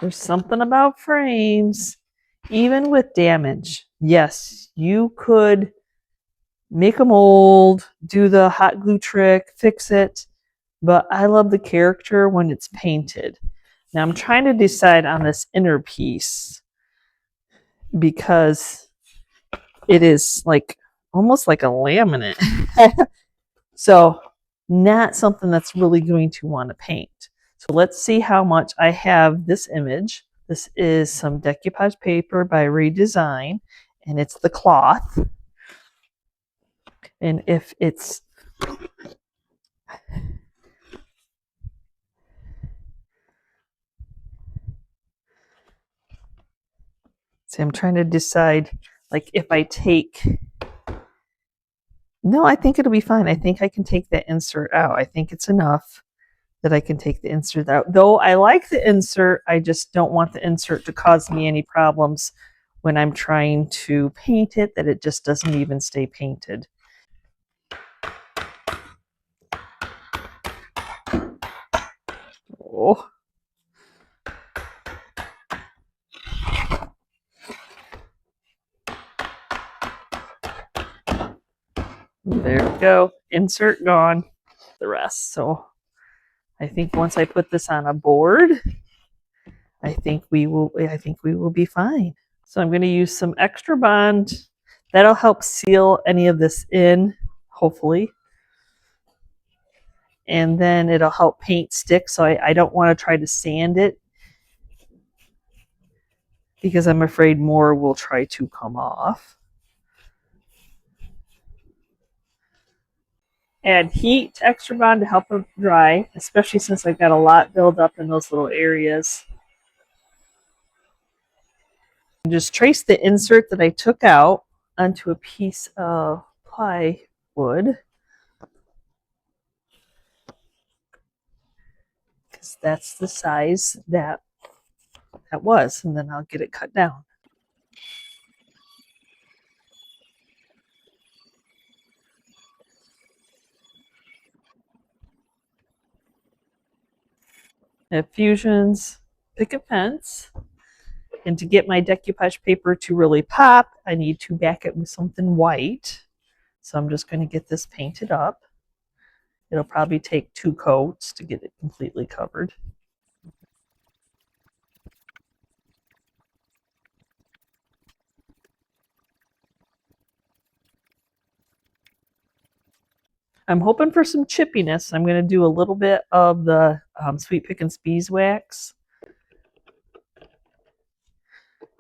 There's something about frames, even with damage. Yes, you could make them old, do the hot glue trick, fix it, but I love the character when it's painted. Now I'm trying to decide on this inner piece because it is like almost like a laminate. So not something that's really going to want to paint. So let's see how much I have this image. This is some decoupage paper by Redesign, and it's the cloth. And if it's see, I'm trying to decide, like, if I take, no, I think it'll be fine. I think I can take that insert out. I think it's enough that I can take the insert out. Though I like the insert, I just don't want the insert to cause me any problems when I'm trying to paint it, that it just doesn't even stay painted. Oh. There we go. Insert gone. The rest. So I think once I put this on a board, I think we will be fine. So I'm going to use some extra bond. That'll help seal any of this in, hopefully. And then it'll help paint stick. So I don't want to try to sand it because I'm afraid more will try to come off. Add heat to extra bond to help it dry, especially since I've got a lot built up in those little areas. Just trace the insert that I took out onto a piece of plywood, because that's the size that was, and then I'll get it cut down. At Fusion's Picket Fence, and to get my decoupage paper to really pop, I need to back it with something white. So I'm just going to get this painted up. It'll probably take 2 coats to get it completely covered. I'm hoping for some chippiness. I'm going to do a little bit of the Sweet Pickins beeswax.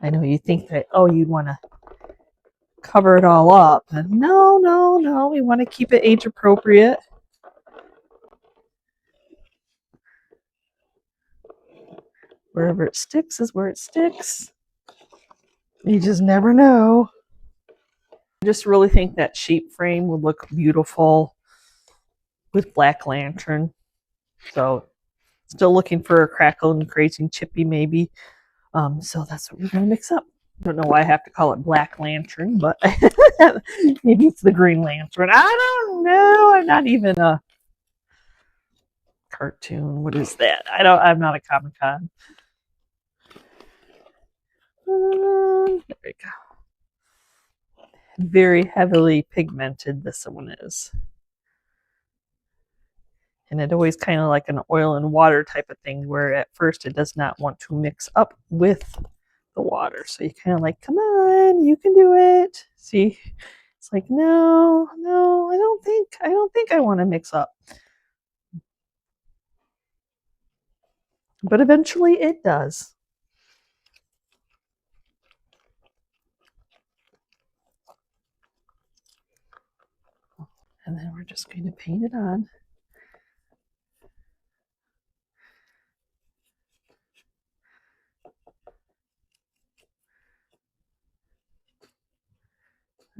I know you think that, oh, you'd want to cover it all up. And no, no, no. We want to keep it age appropriate. Wherever it sticks is where it sticks. You just never know. I just really think that sheep frame would look beautiful with black lantern. So still looking for a Crackle and Crazy Chippy maybe. So that's what we're going to mix up. I don't know why I have to call it Black Lantern, but maybe it's the Green Lantern. I don't know. I'm not even a cartoon. What is that? I'm not a Comic-Con. There we go. Very heavily pigmented this one is. And it always kind of like an oil and water type of thing, where at first it does not want to mix up with the water. So you kind of like, come on, you can do it. See, it's like, no, no, I don't think I want to mix up. But eventually it does. And then we're just going to paint it on.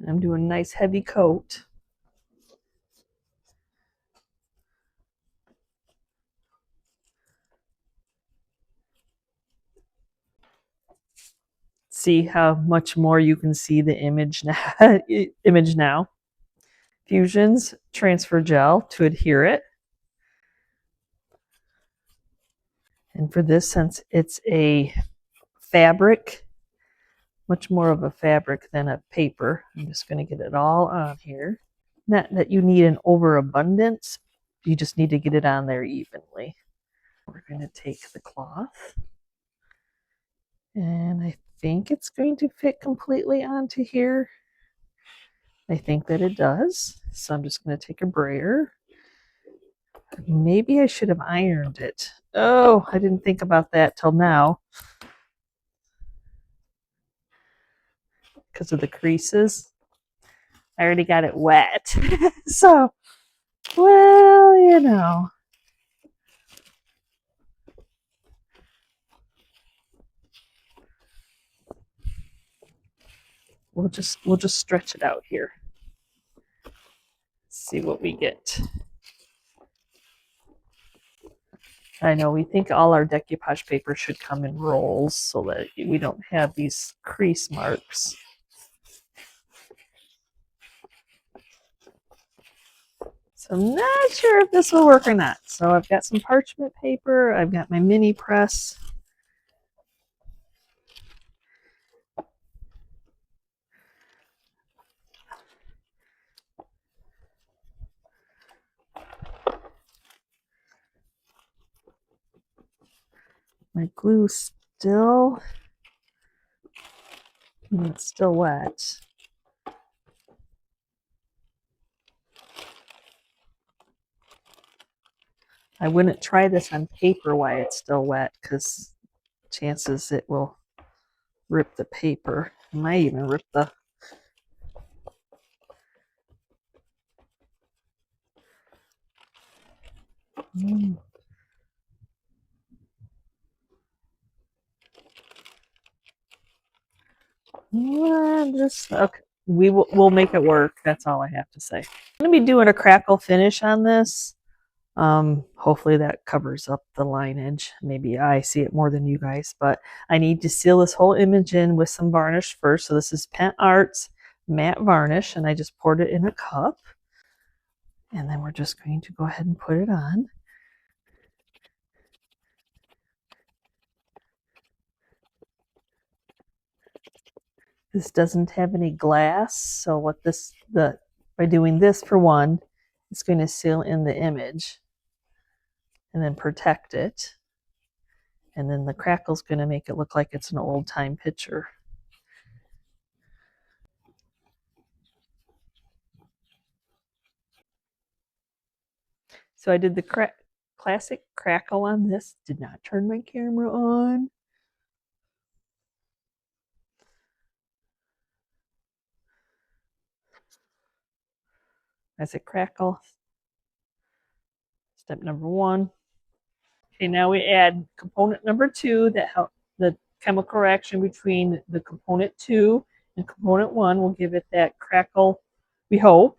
I'm doing a nice heavy coat. See how much more you can see the image now. Fusion's transfer gel to adhere it. And for this, since it's a fabric, much more of a fabric than a paper, I'm just going to get it all on here. Not that you need an overabundance, you just need to get it on there evenly. We're going to take the cloth, and I think it's going to fit completely onto here. I think that it does. So I'm just going to take a brayer. Maybe I should have ironed it. Oh, I didn't think about that till now because of the creases. I already got it wet. So, well, you know. We'll just stretch it out here. See what we get. I know we think all our decoupage paper should come in rolls so that we don't have these crease marks. So I'm not sure if this will work or not. So I've got some parchment paper. I've got my mini press. My glue still, it's still wet. I wouldn't try this on paper while it's still wet because chances it will rip the paper. It might even rip the okay. We'll make it work. That's all I have to say. I'm gonna be doing a crackle finish on this. Hopefully that covers up the lineage. Maybe I see it more than you guys, but I need to seal this whole image in with some varnish first. So this is Pent Arts matte varnish, and I just poured it in a cup. And then we're just going to go ahead and put it on. This doesn't have any glass, so by doing this for one, it's going to seal in the image and then protect it. And then the crackle's going to make it look like it's an old time picture. So I did the classic crackle on this. Did not turn my camera on. That's a crackle. Step number one. Okay, now we add component number two that help the chemical reaction between the component two and component one will give it that crackle, we hope.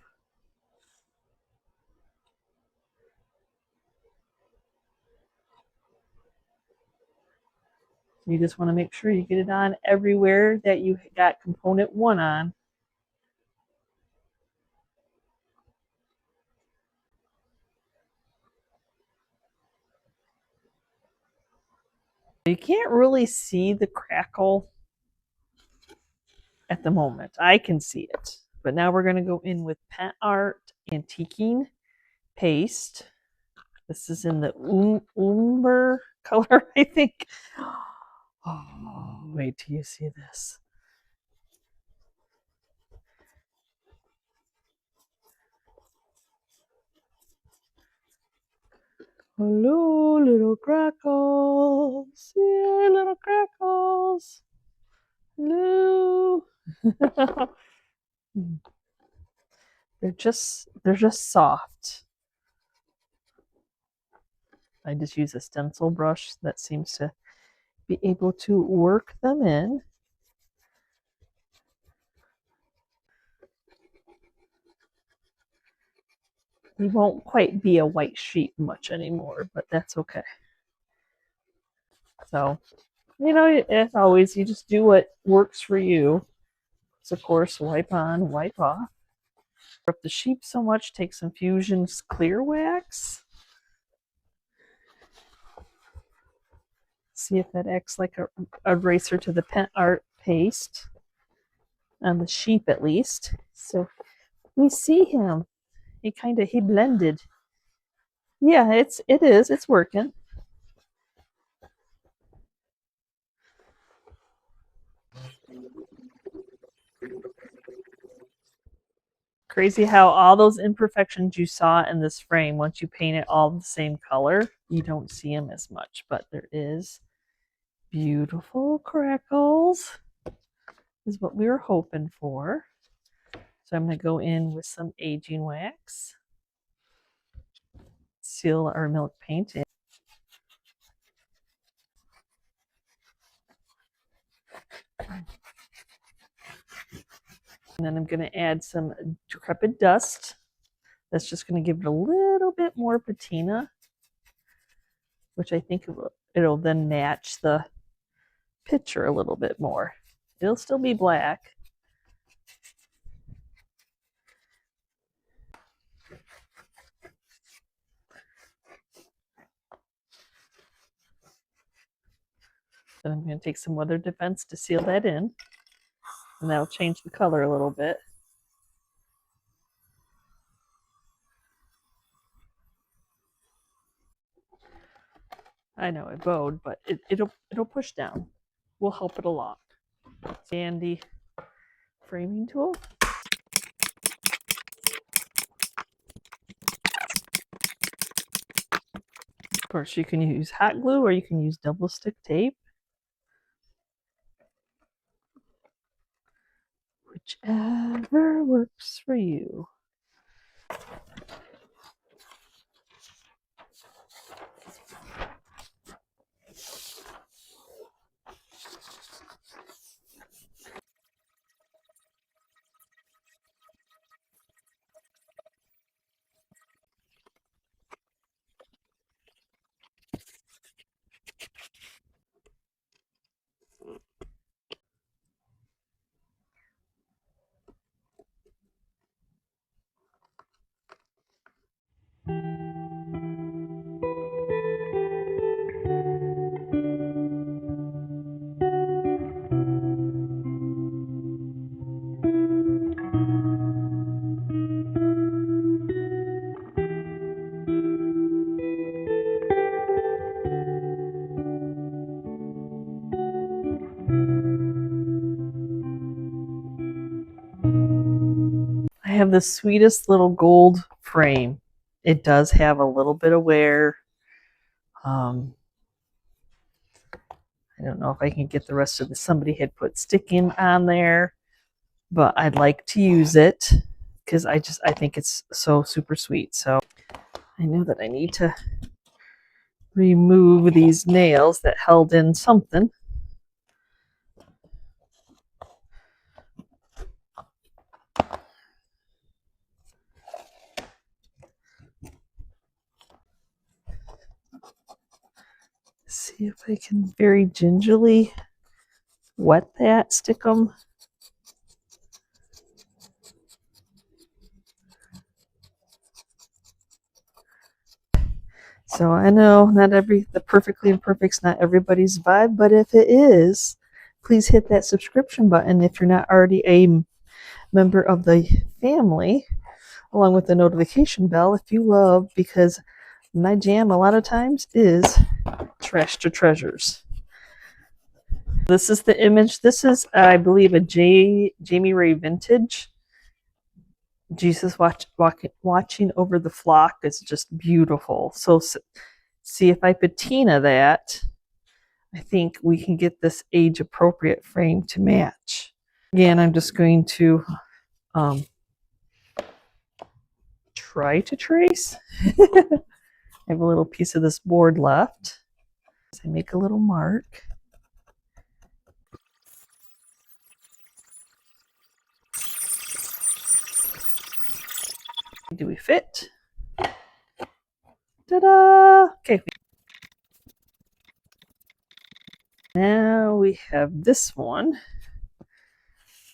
You just want to make sure you get it on everywhere that you got component one on. You can't really see the crackle at the moment. I can see it. But now we're going to go in with Pent Art Antiquing Paste. This is in the umber color, I think. Oh, wait till you see this. Hello, little crackles. Yeah, little crackles. Hello. they're just soft. I just use a stencil brush that seems to be able to work them in. He won't quite be a white sheet much anymore, but that's okay. So, you know, as always, you just do what works for you. So, of course, wipe on, wipe off. Rip the sheep so much, take some Fusion's clear wax. See if that acts like a eraser to the pen art paste on the sheep at least. So we see him. He blended. Yeah, it's working. Crazy how all those imperfections you saw in this frame, once you paint it all the same color, you don't see them as much, but there is beautiful crackles is what we were hoping for. So I'm going to go in with some aging wax, seal our milk paint in. And then I'm going to add some decrepit dust. That's just going to give it a little bit more patina, which I think it'll then match the picture a little bit more. It'll still be black. Then I'm going to take some weather defense to seal that in, and that'll change the color a little bit. I know it bowed, but it'll push down. We'll help it along. Sandy framing tool. Of course, you can use hot glue or you can use double stick tape. Whichever works for you. I have the sweetest little gold frame. It does have a little bit of wear. I don't know if I can get the rest of the, somebody had put sticking on there, but I'd like to use it because I think it's so super sweet. So I know that I need to remove these nails that held in something. See if I can very gingerly wet that, stick them. So I know not the perfectly imperfect's not everybody's vibe, but if it is, please hit that subscription button if you're not already a member of the family, along with the notification bell if you love, because my jam a lot of times is trash to treasures. This is the image. This is, I believe, a Jamie Ray vintage. Jesus watching over the flock is just beautiful. So see if I patina that. I think we can get this age appropriate frame to match. Again, I'm just going to try to trace. I have a little piece of this board left. So I make a little mark. Do we fit? Ta-da! Okay. Now we have this one.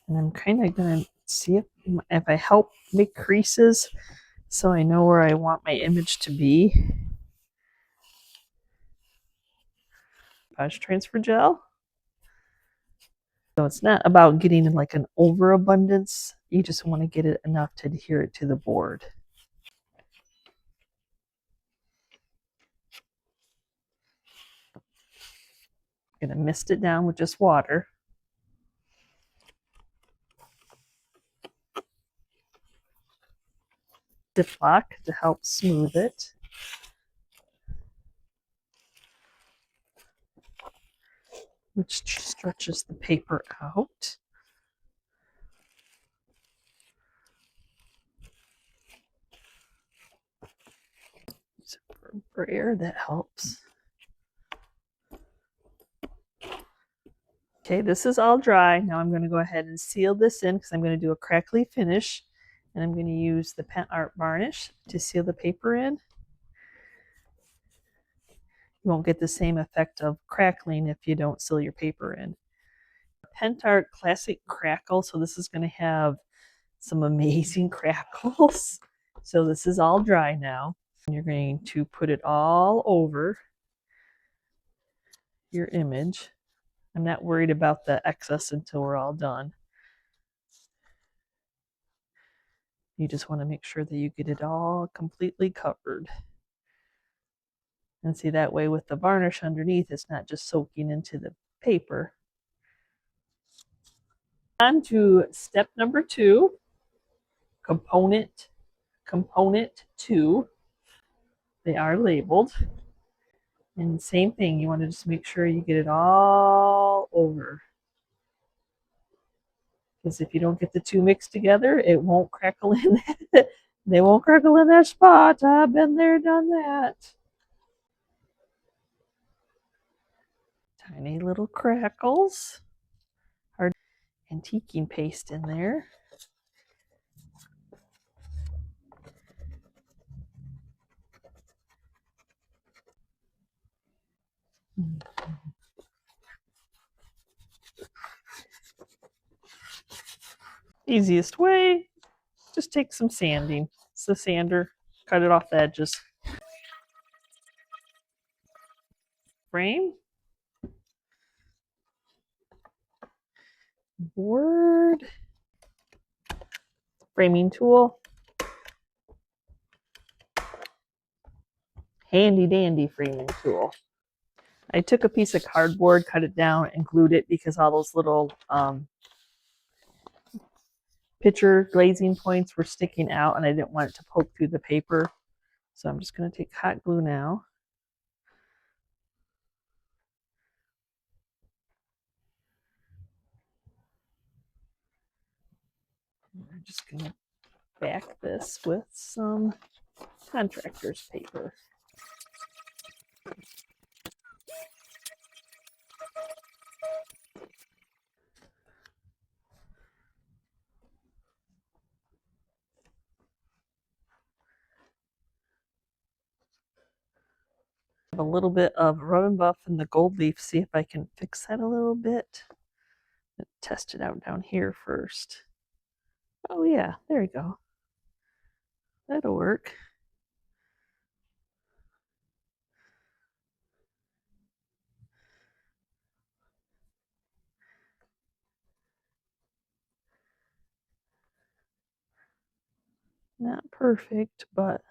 And I'm kind of going to see if I help make creases so I know where I want my image to be. decoupage transfer gel. So it's not about getting like an overabundance. You just want to get it enough to adhere it to the board. I'm going to mist it down with just water. Ziploc to help smooth it. Which stretches the paper out. For air, that helps. Okay, this is all dry. Now I'm going to go ahead and seal this in because I'm going to do a crackly finish. And I'm going to use the Pen Art varnish to seal the paper in. You won't get the same effect of crackling if you don't seal your paper in. Pen Art Classic Crackle. So this is going to have some amazing crackles. So this is all dry now. And you're going to put it all over your image. I'm not worried about the excess until we're all done. You just want to make sure that you get it all completely covered. And see, that way with the varnish underneath, it's not just soaking into the paper. On to step number 2, component 2. They are labeled. And same thing, you want to just make sure you get it all over. Because if you don't get the two mixed together, it won't crackle in that. They won't crackle in that spot. I've been there, done that. Tiny little crackles. Hard antiquing paste in there. Easiest way, just take some sanding. It's the sander, cut it off the edges. Frame. Board. Framing tool. Handy dandy framing tool. I took a piece of cardboard, cut it down, and glued it because all those little picture glazing points were sticking out and I didn't want it to poke through the paper. So I'm just going to take hot glue now. I'm just going to back this with some contractor's paper. A little bit of rub and buff in the gold leaf, see if I can fix that a little bit. Test it out down here first. Oh yeah, there we go. That'll work. Not perfect, but